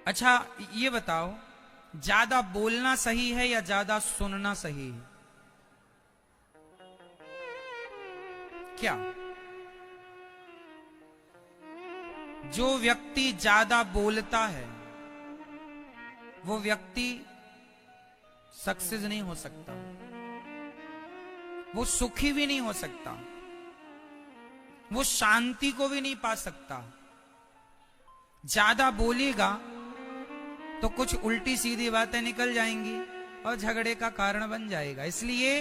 अच्छा ये बताओ, ज्यादा बोलना सही है या ज्यादा सुनना सही है? क्या जो व्यक्ति ज्यादा बोलता है वो व्यक्ति सक्सेस नहीं हो सकता, वो सुखी भी नहीं हो सकता, वो शांति को भी नहीं पा सकता। ज्यादा बोलेगा तो कुछ उल्टी सीधी बातें निकल जाएंगी और झगड़े का कारण बन जाएगा। इसलिए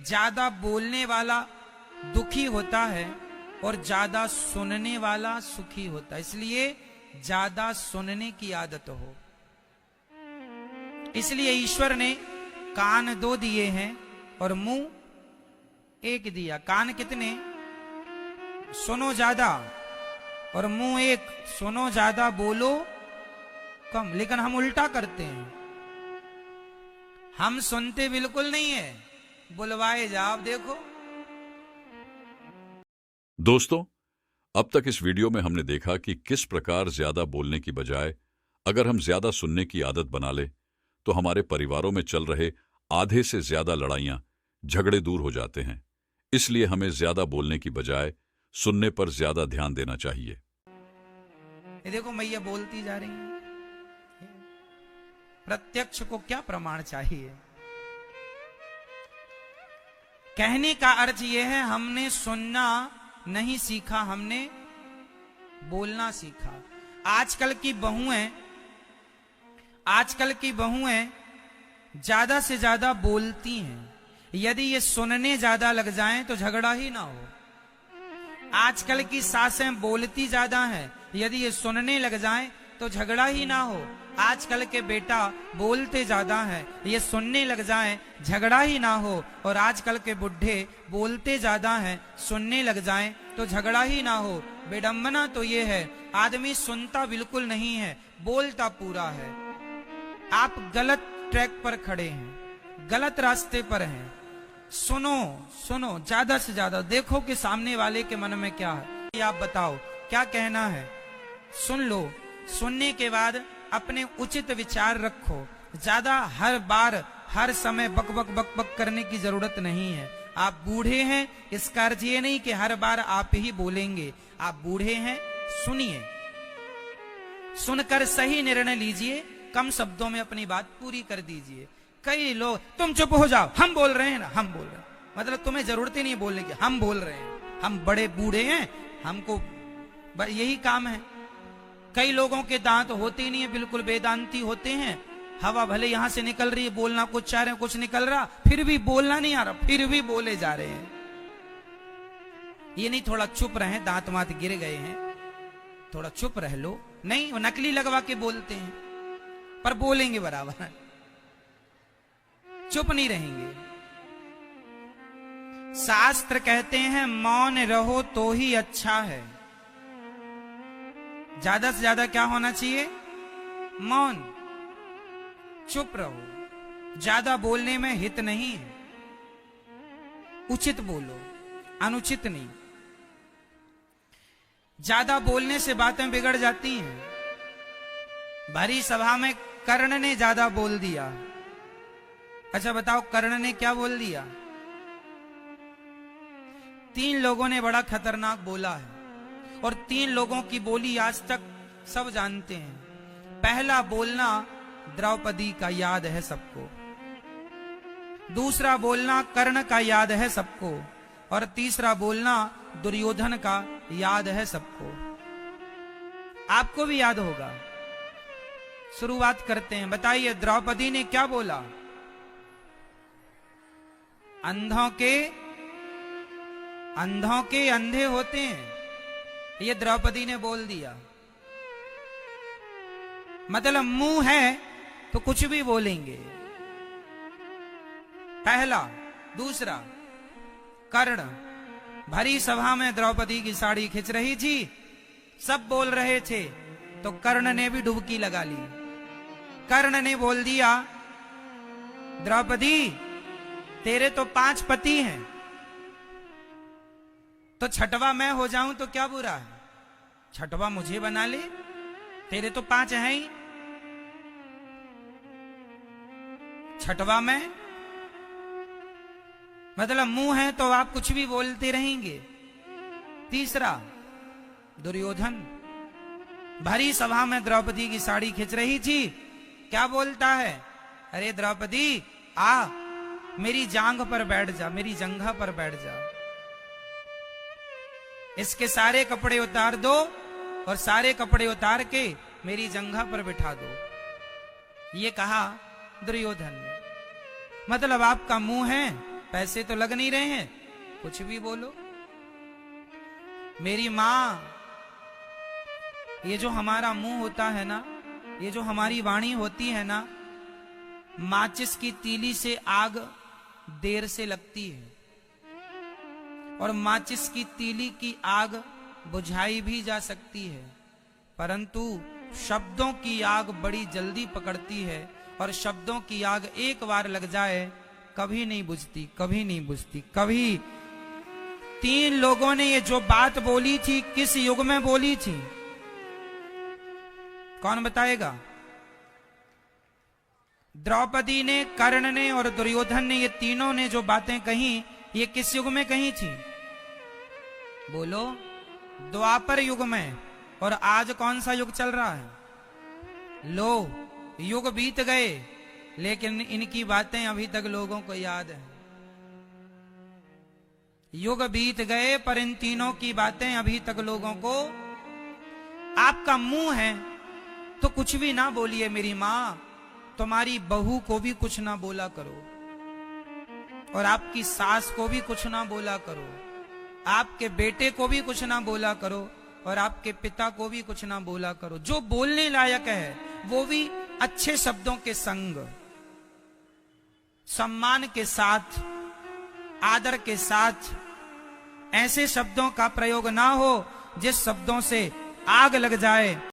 ज्यादा बोलने वाला दुखी होता है और ज्यादा सुनने वाला सुखी होता है। इसलिए ज्यादा सुनने की आदत हो। इसलिए ईश्वर ने कान 2 दिए हैं और मुंह 1 दिया। कान कितने? सुनो ज्यादा, और मुंह 1। सुनो ज्यादा, बोलो कम। लेकिन हम उल्टा करते हैं, हम सुनते बिल्कुल नहीं है, बुलवाए जाओ। देखो दोस्तों, अब तक इस वीडियो में हमने देखा कि किस प्रकार ज्यादा बोलने की बजाय अगर हम ज्यादा सुनने की आदत बना ले तो हमारे परिवारों में चल रहे आधे से ज्यादा लड़ाइयां, झगड़े दूर हो जाते हैं। इसलिए हमें ज्यादा बोलने की बजाय सुनने पर ज्यादा ध्यान देना चाहिए। ये देखो मैया बोलती जा रही है। प्रत्यक्ष को क्या प्रमाण चाहिए? कहने का अर्थ यह है, हमने सुनना नहीं सीखा, हमने बोलना सीखा। आजकल की बहुएं ज्यादा से ज्यादा बोलती हैं। यदि ये सुनने ज्यादा लग जाएं तो झगड़ा ही ना हो। आजकल की सासें बोलती ज्यादा हैं, यदि ये सुनने लग जाएं तो झगड़ा ही ना हो। आजकल के बेटा बोलते ज्यादा हैं, ये सुनने लग जाएं झगड़ा ही ना हो। और आजकल के बुढ़े बोलते ज्यादा हैं, सुनने लग जाएं तो झगड़ा ही ना हो। विडंबना तो ये है, आदमी सुनता बिल्कुल नहीं है, बोलता पूरा है। आप गलत ट्रैक पर खड़े हैं, गलत रास्ते पर हैं। सुनो सुनो ज्यादा से ज्यादा, देखो कि सामने वाले के मन में क्या है। आप बताओ क्या कहना है, सुन लो। सुनने के बाद अपने उचित विचार रखो। ज्यादा हर बार हर समय बक बक बक बक करने की जरूरत नहीं है। आप बूढ़े हैं, इसका अर्थ ये नहीं कि हर बार आप ही बोलेंगे। आप बूढ़े हैं, सुनिए, सुनकर सही निर्णय लीजिए, कम शब्दों में अपनी बात पूरी कर दीजिए। कई लोग, तुम चुप हो जाओ, हम बोल रहे हैं ना, हम बोल रहे हैं। मतलब तुम्हें जरूरत ही नहीं बोलने की, हम बोल रहे हैं, हम बड़े बूढ़े हैं, हमको यही काम है। कई लोगों के दांत होते ही नहीं है, बिल्कुल वेदांती होते हैं। हवा भले यहां से निकल रही है, बोलना कुछ चाह रहे हैं, कुछ निकल रहा, फिर भी बोलना नहीं आ रहा, फिर भी बोले जा रहे हैं। ये नहीं थोड़ा चुप रहे, दांत मात गिर गए हैं, थोड़ा चुप रह लो। नहीं, वो नकली लगवा के बोलते हैं, पर बोलेंगे बराबर, चुप नहीं रहेंगे। शास्त्र कहते हैं मौन रहो तो ही अच्छा है। ज्यादा से ज्यादा क्या होना चाहिए? मौन, चुप रहो। ज्यादा बोलने में हित नहीं है, उचित बोलो, अनुचित नहीं। ज्यादा बोलने से बातें बिगड़ जाती हैं। भरी सभा में कर्ण ने ज्यादा बोल दिया। अच्छा बताओ, कर्ण ने क्या बोल दिया? 3 लोगों ने बड़ा खतरनाक बोला है, और 3 लोगों की बोली आज तक सब जानते हैं। पहला बोलना द्रौपदी का याद है सबको, दूसरा बोलना कर्ण का याद है सबको, और तीसरा बोलना दुर्योधन का याद है सबको। आपको भी याद होगा। शुरुआत करते हैं, बताइए द्रौपदी ने क्या बोला? अंधों के अंधे होते हैं, ये द्रौपदी ने बोल दिया। मतलब मुंह है तो कुछ भी बोलेंगे। पहला। दूसरा, कर्ण, भरी सभा में द्रौपदी की साड़ी खिंच रही थी, सब बोल रहे थे, तो कर्ण ने भी डुबकी लगा ली। कर्ण ने बोल दिया, द्रौपदी तेरे तो 5 पति हैं, तो छठवा मैं हो जाऊं तो क्या बुरा है? छठवा मुझे बना ले, तेरे तो 5 हैं ही। छठवा में मतलब मुंह है तो आप कुछ भी बोलते रहेंगे। तीसरा दुर्योधन भरी सभा में द्रौपदी की साड़ी खींच रही थी, क्या बोलता है, अरे द्रौपदी आ मेरी जांघ पर बैठ जा, मेरी जंघा पर बैठ जा, इसके सारे कपड़े उतार दो और सारे कपड़े उतार के मेरी जंघा पर बिठा दो। ये कहा दुर्योधन ने। मतलब आपका मुंह है, पैसे तो लग नहीं रहे हैं, कुछ भी बोलो। मेरी मां, ये जो हमारा मुंह होता है ना, ये जो हमारी वाणी होती है ना, माचिस की तीली से आग देर से लगती है और माचिस की तीली की आग बुझाई भी जा सकती है, परंतु शब्दों की आग बड़ी जल्दी पकड़ती है और शब्दों की आग एक बार लग जाए कभी नहीं बुझती, कभी नहीं बुझती, कभी। 3 लोगों ने ये जो बात बोली थी किस युग में बोली थी, कौन बताएगा? द्रौपदी ने, कर्ण ने और दुर्योधन ने, ये तीनों ने जो बातें कही ये किस युग में कही थी? बोलो। द्वापर युग में। और आज कौन सा युग चल रहा है? लो, युग बीत गए लेकिन इनकी बातें अभी तक लोगों को याद है। युग बीत गए पर इन तीनों की बातें अभी तक लोगों को। आपका मुंह है तो कुछ भी ना बोलिए मेरी मां, तुम्हारी बहू को भी कुछ ना बोला करो और आपकी सास को भी कुछ ना बोला करो, आपके बेटे को भी कुछ ना बोला करो और आपके पिता को भी कुछ ना बोला करो। जो बोलने लायक है वो भी अच्छे शब्दों के संग, सम्मान के साथ, आदर के साथ। ऐसे शब्दों का प्रयोग ना हो जिस शब्दों से आग लग जाए।